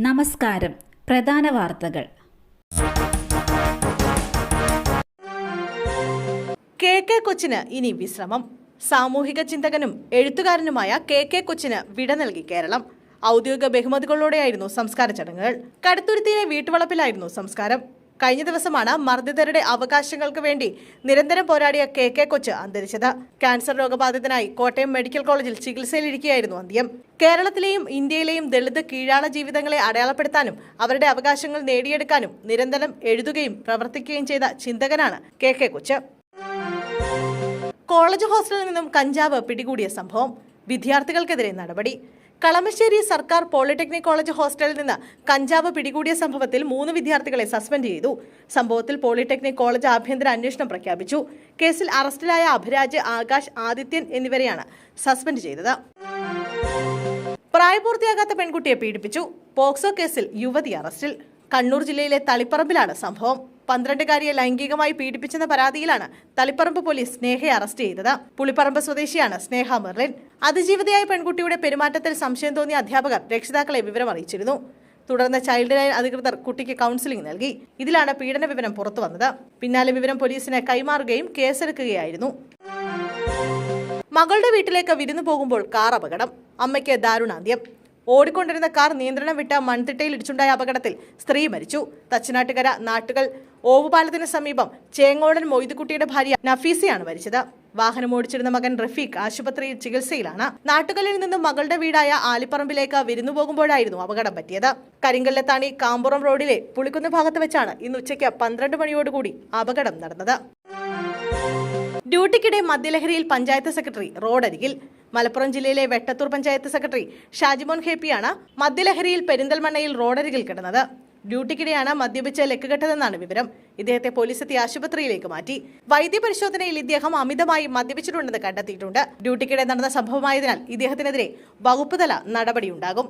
നമസ്കാരം. പ്രധാന വാർത്തകൾ. കെ കൊച്ചിന് ഇനി വിശ്രമം. സാമൂഹിക ചിന്തകനും എഴുത്തുകാരനുമായ കെ കൊച്ചിന് വിട നൽകി കേരളം. ഔദ്യോഗിക ബഹുമതികളോടെയായിരുന്നു സംസ്കാര ചടങ്ങുകൾ. കടുത്തുരുത്തിയിലെ വീട്ടുവളപ്പിലായിരുന്നു സംസ്കാരം. കഴിഞ്ഞ ദിവസമാണ് മർദ്ദിതരുടെ അവകാശങ്ങൾക്ക് വേണ്ടി നിരന്തരം പോരാടിയ കെ കൊച്ച് അന്തരിച്ചത്. ക്യാൻസർ രോഗബാധിതനായി കോട്ടയം മെഡിക്കൽ കോളേജിൽ ചികിത്സയിലിരിക്കുകയായിരുന്നു അന്ത്യം. കേരളത്തിലെയും ഇന്ത്യയിലെയും ദളിത് കീഴാള ജീവിതങ്ങളെ അടയാളപ്പെടുത്താനും അവരുടെ അവകാശങ്ങൾ നേടിയെടുക്കാനും നിരന്തരം എഴുതുകയും പ്രവർത്തിക്കുകയും ചെയ്ത ചിന്തകനാണ് കെ കൊച്ച്. കോളേജ് ഹോസ്റ്റലിൽ നിന്നും കഞ്ചാവ് പിടികൂടിയ സംഭവം. വിദ്യാർത്ഥികൾക്കെതിരെ നടപടി. കളമശ്ശേരി സർക്കാർ പോളിടെക്നിക് കോളേജ് ഹോസ്റ്റലിൽ നിന്ന് കഞ്ചാവ് പിടികൂടിയ സംഭവത്തിൽ 3 വിദ്യാർത്ഥികളെ സസ്പെൻഡ് ചെയ്തു. സംഭവത്തിൽ പോളിടെക്നിക് കോളേജ് ആഭ്യന്തര അന്വേഷണം പ്രഖ്യാപിച്ചു. കേസിൽ അറസ്റ്റിലായ അഭിരാജ്, ആകാശ്, ആദിത്യൻ എന്നിവരെയാണ് സസ്പെൻഡ് ചെയ്തത്. പ്രായപൂർത്തിയാകാത്ത പെൺകുട്ടിയെ പീഡിപ്പിച്ചു. പോക്സോ കേസിൽ യുവതി അറസ്റ്റിൽ. കണ്ണൂർ ജില്ലയിലെ തളിപ്പറമ്പിലാണ് സംഭവം. 12-കാരിയെ ലൈംഗികമായി പീഡിപ്പിച്ചെന്ന പരാതിയിലാണ് തളിപ്പറമ്പ് പോലീസ് സ്നേഹയെ അറസ്റ്റ് ചെയ്തത്. പുളിപ്പറമ്പ് സ്വദേശിയാണ് സ്നേഹ മെർലിൻ. അതിജീവിതയായ പെൺകുട്ടിയുടെ പെരുമാറ്റത്തിൽ സംശയം തോന്നിയ അധ്യാപകർ രക്ഷിതാക്കളെ വിവരം അറിയിച്ചിരുന്നു. തുടർന്ന് ചൈൽഡ് ലൈൻ അധികൃതർ കുട്ടിക്ക് കൗൺസിലിംഗ് നൽകി. ഇതിലാണ് പീഡന വിവരം പുറത്തു വന്നത്. പിന്നാലെ വിവരം പോലീസിന് കൈമാറുകയും കേസെടുക്കുകയായിരുന്നു. മകളുടെ വീട്ടിലേക്ക് വിരുന്നു പോകുമ്പോൾ കാർ അപകടം. അമ്മയ്ക്ക് ദാരുണാന്ത്യം. ഓടിക്കൊണ്ടിരുന്ന കാർ നിയന്ത്രണം വിട്ട മൺതിട്ടയിൽ ഇടിച്ചുണ്ടായ അപകടത്തിൽ സ്ത്രീ മരിച്ചു. തച്ചനാട്ടുകര നാട്ടുകൾ ഓവുപാലത്തിന് സമീപം ചേങ്ങോടൻ മൊയ്തുകുട്ടിയുടെ ഭാര്യ നഫീസയാണ് മരിച്ചത്. വാഹനം ഓടിച്ചിരുന്ന മകൻ റഫീഖ് ആശുപത്രിയിൽ ചികിത്സയിലാണ്. നാട്ടുകലിൽ നിന്നും മകളുടെ വീടായ ആലിപ്പറമ്പിലേക്ക് വിരുന്നു പോകുമ്പോഴായിരുന്നു അപകടം പറ്റിയത്. കരിങ്കല്ലത്താണി കാമ്പുറം റോഡിലെ പുളിക്കുന്ന് ഭാഗത്ത് വെച്ചാണ് ഇന്ന് ഉച്ചയ്ക്ക് 12 മണിയോടുകൂടി അപകടം നടന്നത്. ഡ്യൂട്ടിക്കിടെ മദ്യലഹരിയിൽ പഞ്ചായത്ത് സെക്രട്ടറി റോഡരികിൽ. മലപ്പുറം ജില്ലയിലെ വെട്ടത്തൂർ പഞ്ചായത്ത് സെക്രട്ടറി ഷാജിമോൻ ഖേപ്പിയാണ് മദ്യലഹരിയിൽ പെരിന്തൽമണ്ണയിൽ റോഡരികിൽ കിടന്നത്. ഡ്യൂട്ടിക്കിടെയാണ് മദ്യപിച്ച് ലക്കുകെട്ടതെന്നാണ് വിവരം. ഇദ്ദേഹത്തെ പോലീസ് എത്തി ആശുപത്രിയിലേക്ക് മാറ്റി. വൈദ്യപരിശോധനയിൽ ഇദ്ദേഹം അമിതമായി മദ്യപിച്ചിട്ടുണ്ടെന്ന് കണ്ടെത്തിയിട്ടുണ്ട്. ഡ്യൂട്ടിക്കിടെ നടന്ന സംഭവമായതിനാൽ ഇദ്ദേഹത്തിനെതിരെ വകുപ്പുതല നടപടിയുണ്ടാകും.